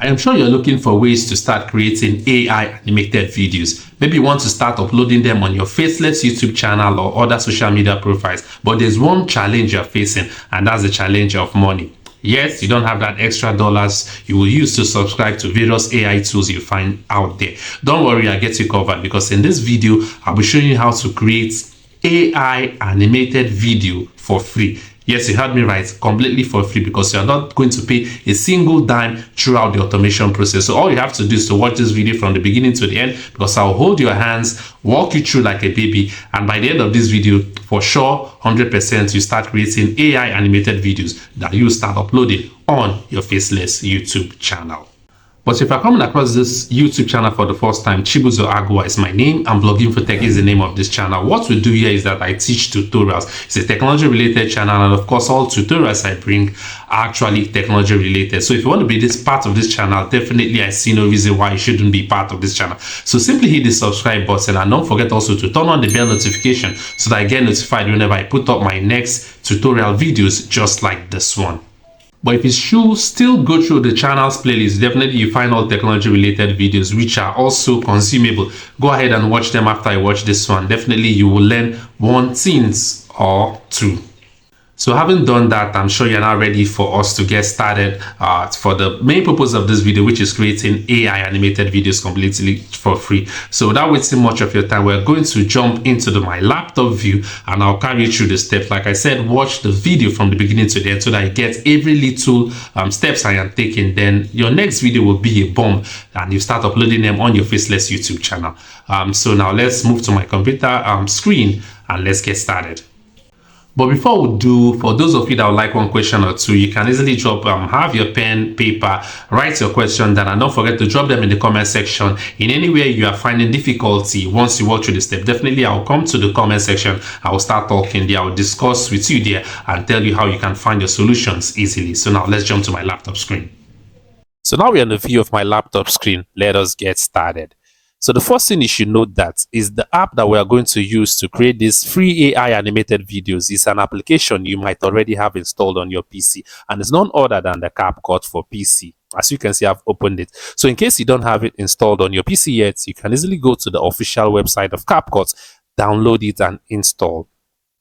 I am sure you're looking for ways to start creating AI animated videos. Maybe you want to start uploading them on your faceless YouTube channel or other social media profiles, but there's one challenge you're facing, and that's the challenge of money. Yes, you don't have that extra dollars you will use to subscribe to various AI tools you find out there. Don't worry, I'll get you covered, because in this video, I'll be showing you how to create AI animated video for free. Yes, you heard me right, completely for free, because you're not going to pay a single dime throughout the automation process. So all you have to do is to watch this video from the beginning to the end, because I'll hold your hands, walk you through like a baby, and by the end of this video, for sure, 100% you start creating AI animated videos that you start uploading on your faceless YouTube channel. But if you're coming across this YouTube channel for the first time, Chibuzo Agua is my name, and Blogging for Tech is the name of this channel. What we do here is that I teach tutorials. It's a technology related channel, and of course all tutorials I bring are actually technology related. So if you want to be this part of this channel, definitely I see no reason why you shouldn't be part of this channel. So simply hit the subscribe button, and don't forget also to turn on the bell notification so that I get notified whenever I put up my next tutorial videos just like this one. But if you should still go through the channel's playlist, definitely you find all technology related videos which are also consumable. Go ahead and watch them after I watch this one. Definitely you will learn one thing or two. So having done that, I'm sure you're now ready for us to get started for the main purpose of this video, which is creating AI animated videos completely for free. So without wasting much of your time, we're going to jump into my laptop view, and I'll carry you through the steps. Like I said, watch the video from the beginning to the end so that you get every little steps I am taking. Then your next video will be a bomb, and you start uploading them on your faceless YouTube channel. So now let's move to my computer screen and let's get started. But before we do, for those of you that would like one question or two, you can easily drop, have your pen, paper, write your question down, and don't forget to drop them in the comment section. In any way you are finding difficulty once you walk through the step, definitely I'll come to the comment section. I will start talking there. I'll discuss with you there and tell you how you can find your solutions easily. So now let's jump to my laptop screen. So now we're on the view of my laptop screen. Let us get started. So the first thing you should note that is the app that we are going to use to create these free AI animated videos is an application you might already have installed on your PC, and it's none other than the CapCut for PC. As you can see, I've opened it. So in case you don't have it installed on your PC yet, you can easily go to the official website of CapCut, download it and install.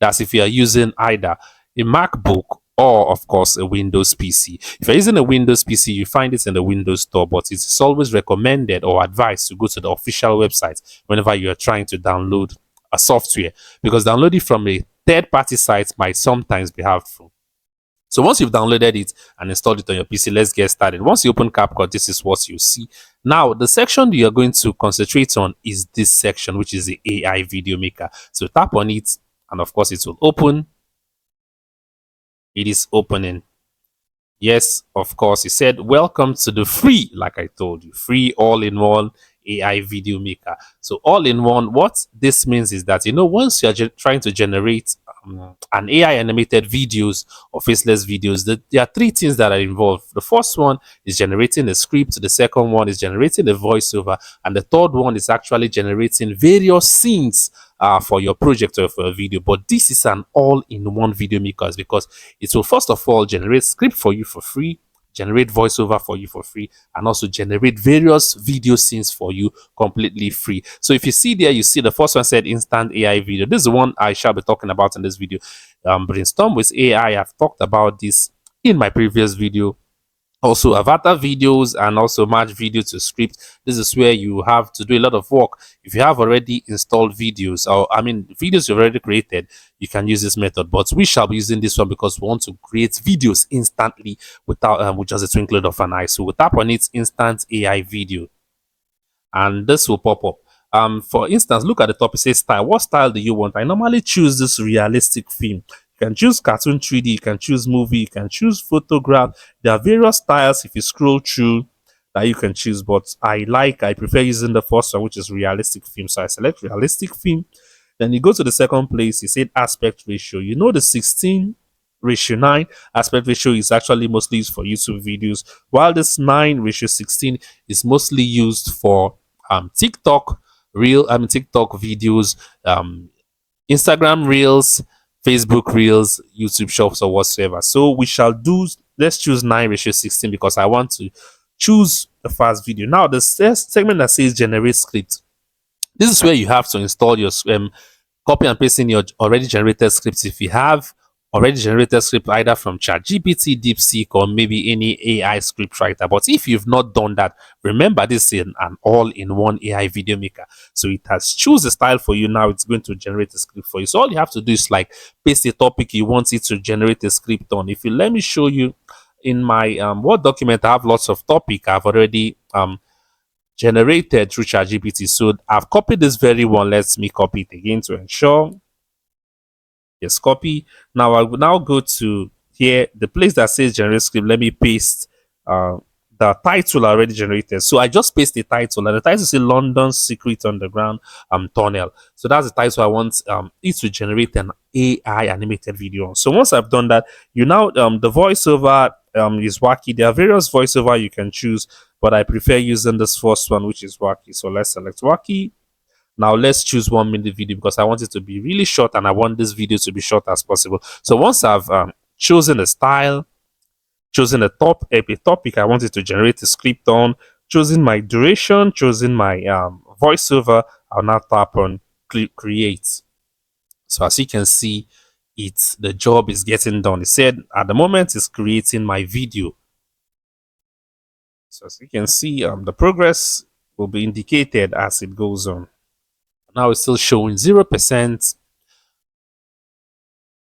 That's if you are using either a MacBook or of course a Windows PC. If you're using a Windows PC, you find it in the Windows Store, but it's always recommended or advised to go to the official website whenever you are trying to download a software, because downloading from a third-party site might sometimes be helpful. So once you've downloaded it and installed it on your PC, let's get started. Once you open CapCut, this is what you see. Now, the section you're going to concentrate on is this section, which is the AI video maker. So tap on it, and of course it will open. It is opening. Yes, of course, it said welcome to the free, like I told you, free all-in-one AI video maker. So all-in-one, what this means is that, once you're trying to generate an AI animated videos or faceless videos, there are three things that are involved. The first one is generating a script, the second one is generating a voiceover, and the third one is actually generating various scenes for your project or for a video. But this is an all-in-one video maker, because it will first of all generate script for you for free, generate voiceover for you for free, and also generate various video scenes for you completely free. So if you see there, you see the first one said instant AI video. This is the one I shall be talking about in this video. Brainstorm with AI. I've talked about this in my previous video. Also avatar videos and also match video to script. This is where you have to do a lot of work. If you have already installed videos, or videos you've already created, you can use this method, but we shall be using this one because we want to create videos instantly without with just a twinkling of an eye. So we'll tap on it, instant AI video, and this will pop up. For instance, look at the top. It says style. What style do you want? I normally choose this realistic theme. You can choose cartoon 3D, you can choose movie, you can choose photograph. There are various styles if you scroll through that you can choose, but I prefer using the first one, which is realistic theme. So I select realistic theme. Then you go to the second place. You said aspect ratio. The 16:9 aspect ratio is actually mostly used for YouTube videos, while this 9:16 is mostly used for TikTok videos, Instagram Reels, Facebook Reels, YouTube Shorts, or whatsoever. So let's choose 9:16 because I want to choose the first video. Now the segment that says generate script, this is where you have to install your copy and paste in your already generated scripts. If you have already generated script either from ChatGPT, DeepSeek, or maybe any AI script writer. But if you've not done that, remember this is an all-in-one AI video maker. So it has choose a style for you. Now it's going to generate a script for you. So all you have to do is like paste a topic you want it to generate a script on. If you let me show you in my Word document, I have lots of topic I've already generated through ChatGPT. So I've copied this very one. Let me copy it again to ensure. Yes, copy. Now I will now go to here, the place that says generate script. Let me paste the title already generated. So I just paste the title, and the title says London Secret Underground Tunnel. So that's the title I want it to generate an AI animated video. So once I've done that, you now the voiceover is wacky. There are various voiceover you can choose, but I prefer using this first one, which is wacky. So let's select wacky. Now let's choose 1 minute video because I want it to be really short and I want this video to be short as possible. So once I've chosen a style, chosen a topic I want it to generate a script on, choosing my duration, choosing my voiceover, I'll now tap on create. So as you can see, the job is getting done. It said at the moment it's creating my video. So as you can see, the progress will be indicated as it goes on. Now it's still showing 0%.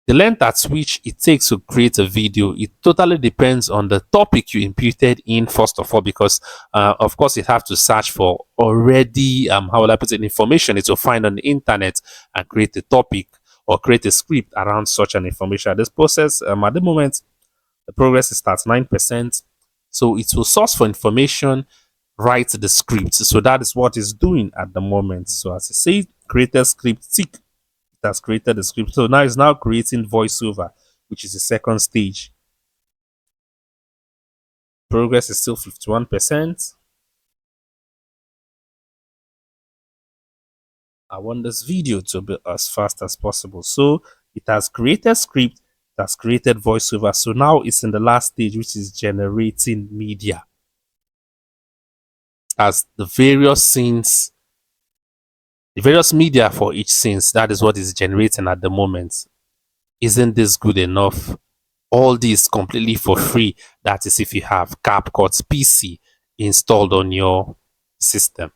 The length at which it takes to create a video, it totally depends on the topic you imputed in first of all, because of course it have to search for already how will I put it, information it will find on the internet and create a topic or create a script around such an information. This process at the moment the progress is at 9%. So it will source for information, write the script. So that is what it's doing at the moment. So as I say, create a script, tick, it has created the script. So now it's now creating voiceover, which is the second stage. Progress is still 51%. I want this video to be as fast as possible. So it has created script, it has created voiceover. So now it's in the last stage, which is generating media. As the various scenes, the various media for each scenes, that is what is generating at the moment. Isn't this good enough? All this completely for free. That is if you have CapCut PC installed on your system,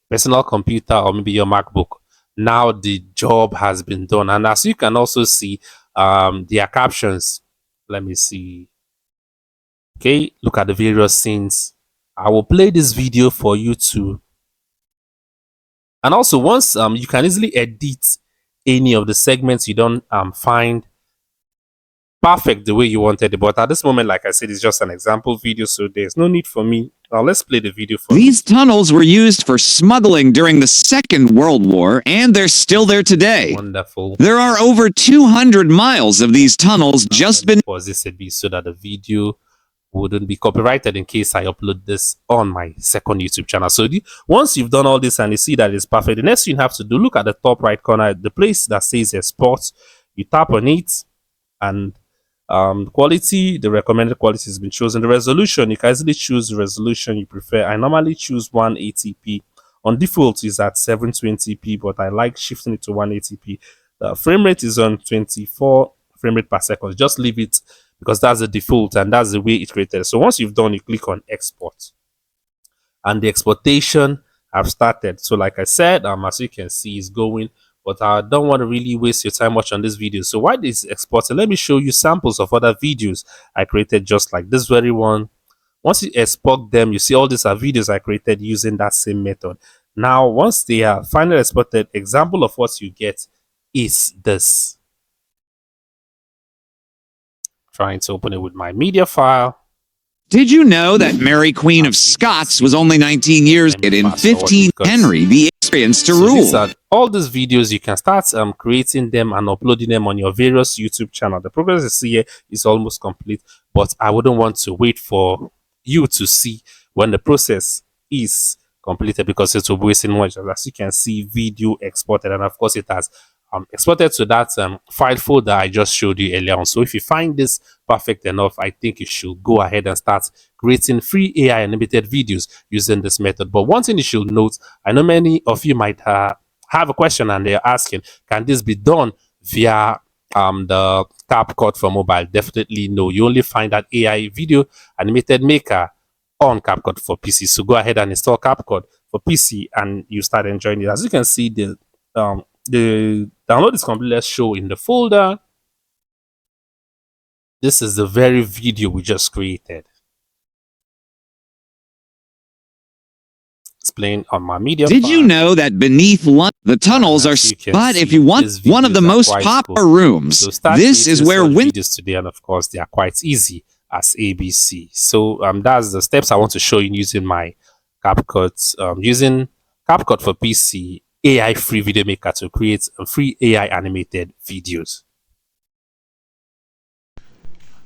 personal computer, or maybe your MacBook. Now the job has been done. And as you can also see, their captions. Let me see. Okay, look at the various scenes. I will play this video for you to. And also once you can easily edit any of the segments you don't find perfect the way you wanted it. But at this moment, like I said, it's just an example video, so there's no need for me. Now let's play the video for These tunnels were used for smuggling during the Second World War, and they're still there today. Wonderful. There are over 200 miles of these tunnels just been... Pause this a bit so that the video wouldn't be copyrighted in case I upload this on my second YouTube channel. So once you've done all this and you see that it's perfect, the next thing you have to do, look at the top right corner, the place that says export. You tap on it, and quality, the recommended quality has been chosen. The resolution, you can easily choose the resolution you prefer. I normally choose 180p. On default is at 720p, but I like shifting it to 180p. The frame rate is on 24 frame rate per second. Just leave it because that's the default and that's the way it created. So once you've done, you click on export, and the exportation have started. So like I said, as you can see, it's going, but I don't want to really waste your time much on this video. So while this is exporting, let me show you samples of other videos I created just like this very one. Once you export them, you see all these are videos I created using that same method. Now, once they are finally exported, example of what you get is this. Trying to open it with my media file. Did you know that Mary Queen of Scots was only 19 years old in 15 Henry the experience to rule? These are all these videos. You can start creating them and uploading them on your various YouTube channel. The progress you see here is almost complete, but I wouldn't want to wait for you to see when the process is completed because it will be wasting much. As you can see, video exported, and of course it has exported to that file folder I just showed you earlier on. So if you find this perfect enough, I think you should go ahead and start creating free AI animated videos using this method. But one thing you should note, I know many of you might have a question and they're asking, can this be done via the CapCut for mobile? Definitely no. You only find that AI video animated maker on CapCut for PC. So go ahead and install CapCut for PC and you start enjoying it. As you can see, the download is complete. Let's show in the folder. This is the very video we just created. It's playing on my media. Did you know that beneath the tunnels are but if you want one of the most popular rooms, so this is where videos today, and of course they are quite easy as ABC. So that's the steps I want to show you using my CapCut, using CapCut for PC AI free video maker to create free AI animated videos.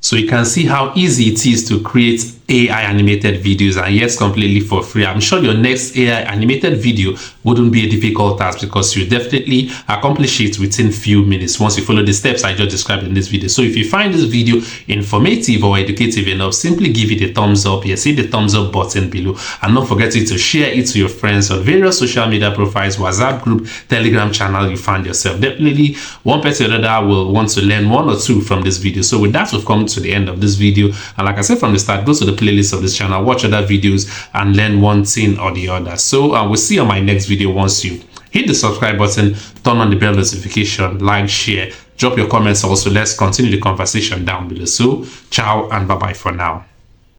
So you can see how easy it is to create AI animated videos, and yes, completely for free. I'm sure your next AI animated video wouldn't be a difficult task because you definitely accomplish it within few minutes once you follow the steps I just described in this video. So if you find this video informative or educative enough, simply give it a thumbs up. You see the thumbs up button below, and don't forget to share it to your friends on various social media profiles, WhatsApp group, Telegram channel you find yourself. Definitely one person or another will want to learn one or two from this video. So with that, we've come to the end of this video, and like I said from the start, go to the playlist of this channel, watch other videos and learn one thing or the other. So we'll see you on my next video. Once you hit the subscribe button, turn on the bell notification, like, share, drop your comments also. Let's continue the conversation down below. So ciao and bye bye for now.